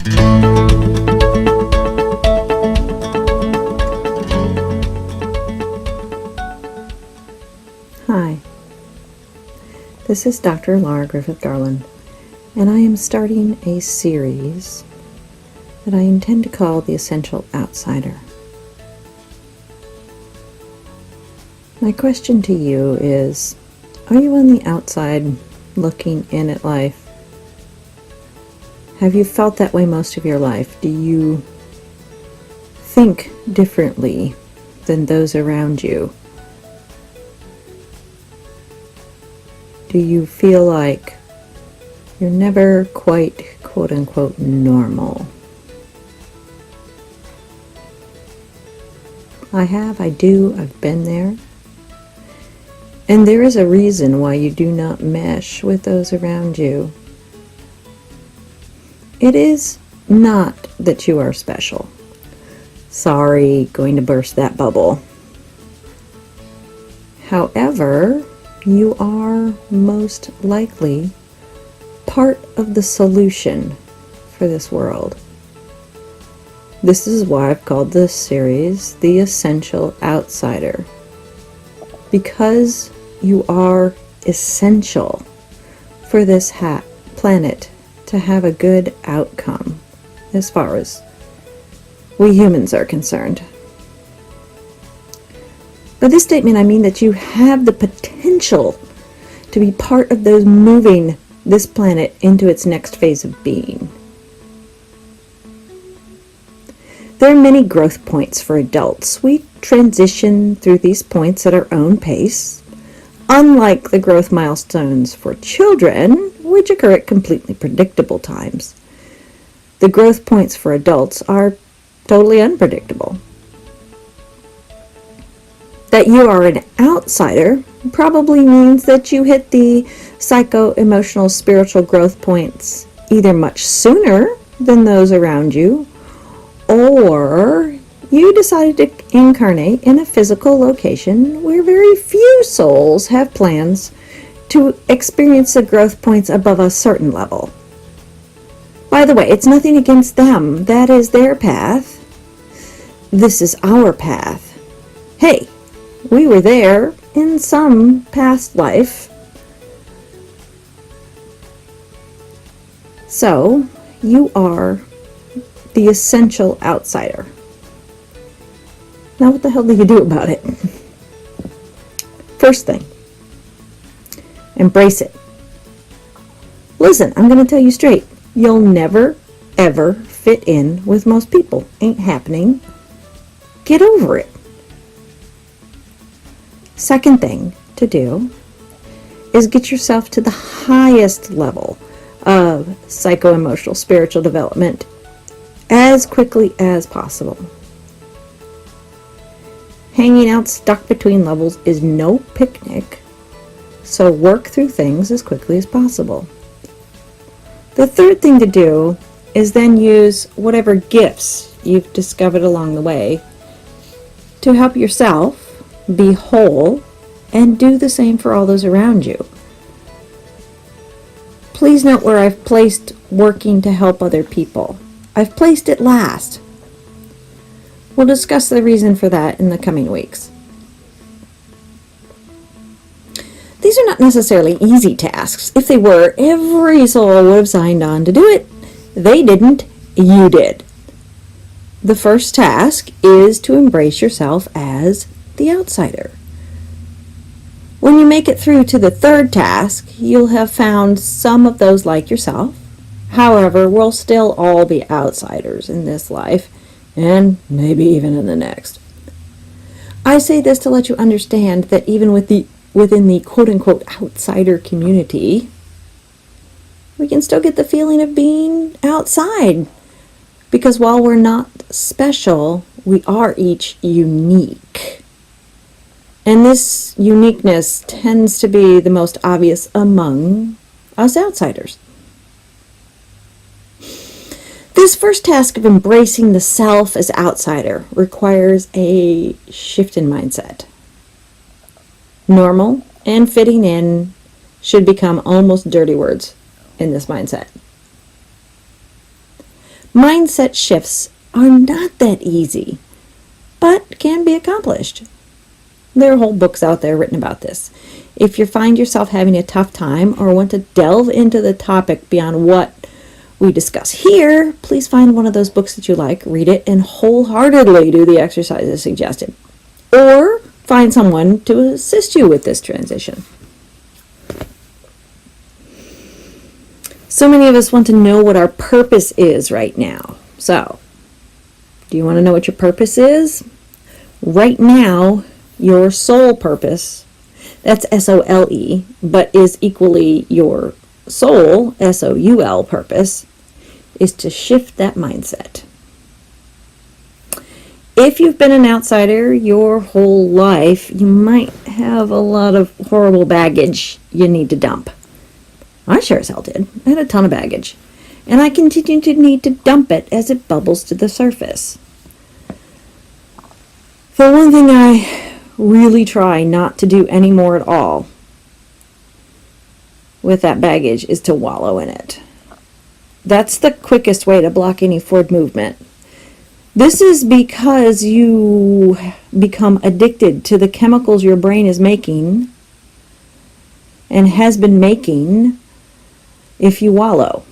Hi, this is Dr. Laura Griffith Garland, and I am starting a series that I intend to call The Essential Outsider. My question to you is, are you on the outside looking in at life? Have you felt that way most of your life? Do you think differently than those around you? Do you feel like you're never quite, quote-unquote, normal? I do, I've been there. And there is a reason why you do not mesh with those around you. It is not that you are special. Sorry, going to burst that bubble. However, you are most likely part of the solution for this world. This is why I've called this series The Essential Outsider. Because you are essential for this planet to have a good outcome as far as we humans are concerned. By this statement, I mean that you have the potential to be part of those moving this planet into its next phase of being. There are many growth points for adults. We transition through these points at our own pace, unlike the growth milestones for children, which occur at completely predictable times. The growth points for adults are totally unpredictable. That you are an outsider probably means that you hit the psycho-emotional spiritual growth points either much sooner than those around you, or you decided to incarnate in a physical location where very few souls have plans to experience the growth points above a certain level. By the way, it's nothing against them. That is their path. This is our path. Hey, we were there in some past life. So, you are the essential outsider. Now, what the hell do you do about it? First thing, embrace it. Listen, I'm going to tell you straight. You'll never, ever fit in with most people. Ain't happening. Get over it. Second thing to do is get yourself to the highest level of psycho-emotional spiritual development as quickly as possible. Hanging out stuck between levels is no picnic, so work through things as quickly as possible. The third thing to do is then use whatever gifts you've discovered along the way to help yourself be whole and do the same for all those around you. Please note where I've placed working to help other people. I've placed it last. We'll discuss the reason for that in the coming weeks. These are not necessarily easy tasks. If they were, every soul would have signed on to do it. They didn't, you did. The first task is to embrace yourself as the outsider. When you make it through to the third task, you'll have found some of those like yourself. However, we'll still all be outsiders in this life, and maybe even in the next. I say this to let you understand that even within the quote-unquote outsider community, we can still get the feeling of being outside. Because while we're not special, we are each unique. And this uniqueness tends to be the most obvious among us outsiders. This first task of embracing the self as outsider requires a shift in mindset. Normal and fitting in should become almost dirty words in this mindset. Mindset shifts are not that easy, but can be accomplished. There are whole books out there written about this. If you find yourself having a tough time or want to delve into the topic beyond what we discuss here, please find one of those books that you like, read it, and wholeheartedly do the exercises suggested. Or find someone to assist you with this transition. So many of us want to know what our purpose is right now. So, do you want to know what your purpose is? Right now, your soul purpose, that's S-O-L-E, but is equally your soul, S-O-U-L purpose, is to shift that mindset. If you've been an outsider your whole life, you might have a lot of horrible baggage you need to dump. I sure as hell did. I had a ton of baggage. And I continue to need to dump it as it bubbles to the surface. The one thing I really try not to do anymore at all with that baggage is to wallow in it. That's the quickest way to block any forward movement. This is because you become addicted to the chemicals your brain is making and has been making if you wallow.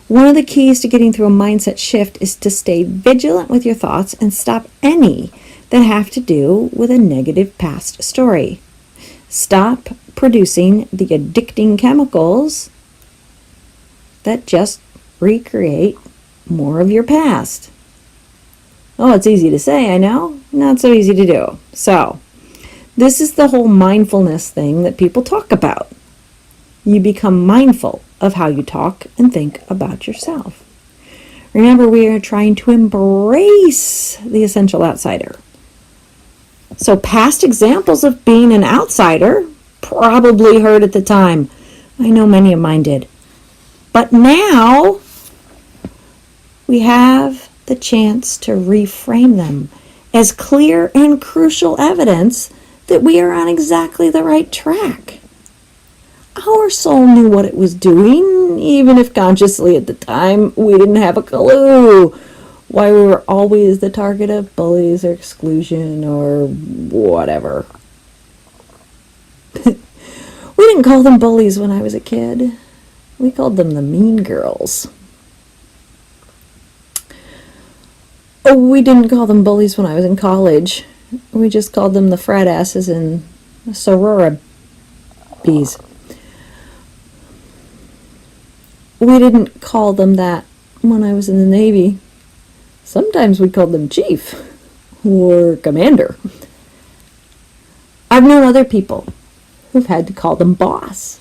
One of the keys to getting through a mindset shift is to stay vigilant with your thoughts and stop any that have to do with a negative past story. Stop producing the addicting chemicals that just recreate more of your past. Oh, it's easy to say, I know. Not so easy to do. So, this is the whole mindfulness thing that people talk about. You become mindful of how you talk and think about yourself. Remember, we are trying to embrace the essential outsider. So past examples of being an outsider probably hurt at the time. I know many of mine did. But now we have the chance to reframe them as clear and crucial evidence that we are on exactly the right track. Our soul knew what it was doing, even if consciously at the time we didn't have a clue why we were always the target of bullies or exclusion or whatever. We didn't call them bullies when I was a kid. We called them the mean girls. Oh, we didn't call them bullies when I was in college. We just called them the frat asses and sorora bees. We didn't call them that when I was in the Navy. Sometimes we called them chief or commander. I've known other people who've had to call them boss.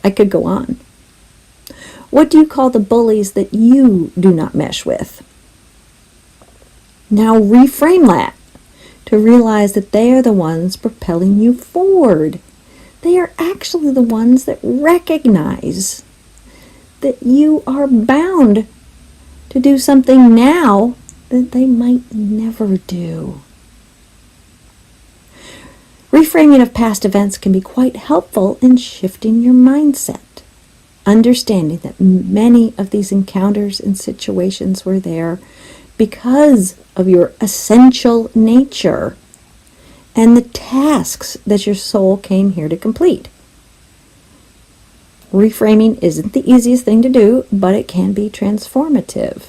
I could go on. What do you call the bullies that you do not mesh with? Now reframe that to realize that they are the ones propelling you forward. They are actually the ones that recognize that you are bound to do something now that they might never do. Reframing of past events can be quite helpful in shifting your mindset, understanding that many of these encounters and situations were there because of your essential nature and the tasks that your soul came here to complete. Reframing isn't the easiest thing to do, but it can be transformative.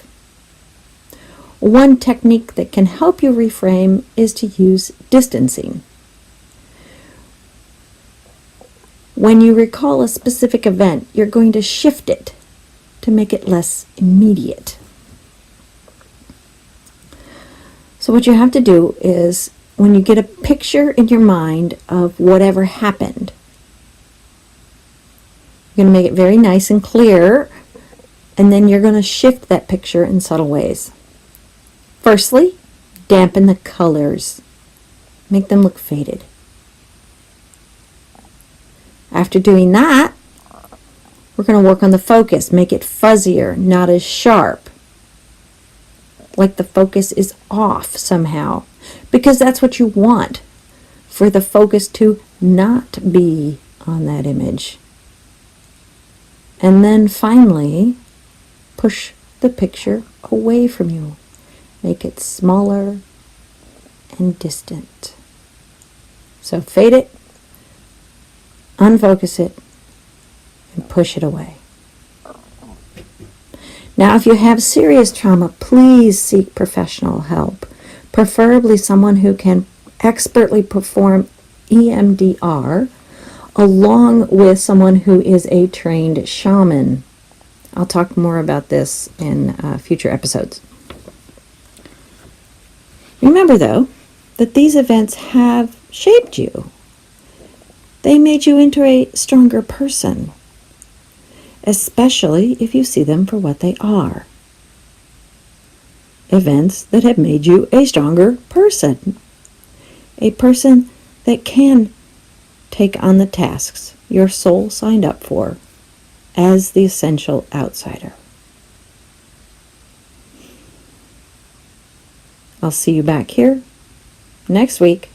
One technique that can help you reframe is to use distancing. When you recall a specific event, you're going to shift it to make it less immediate. So what you have to do is, when you get a picture in your mind of whatever happened, you're going to make it very nice and clear, and then you're going to shift that picture in subtle ways. Firstly, dampen the colors. Make them look faded. After doing that, we're going to work on the focus. Make it fuzzier, not as sharp. Like the focus is off somehow. Because that's what you want, for the focus to not be on that image. And then finally, push the picture away from you. Make it smaller and distant. So fade it, unfocus it, and push it away. Now, if you have serious trauma, please seek professional help, preferably someone who can expertly perform EMDR, along with someone who is a trained shaman. I'll talk more about this in future episodes. Remember, though, that these events have shaped you. They made you into a stronger person, especially if you see them for what they are. Events that have made you a stronger person. A person that can take on the tasks your soul signed up for as the essential outsider. I'll see you back here next week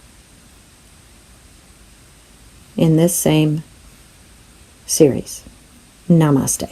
in this same series. Namaste.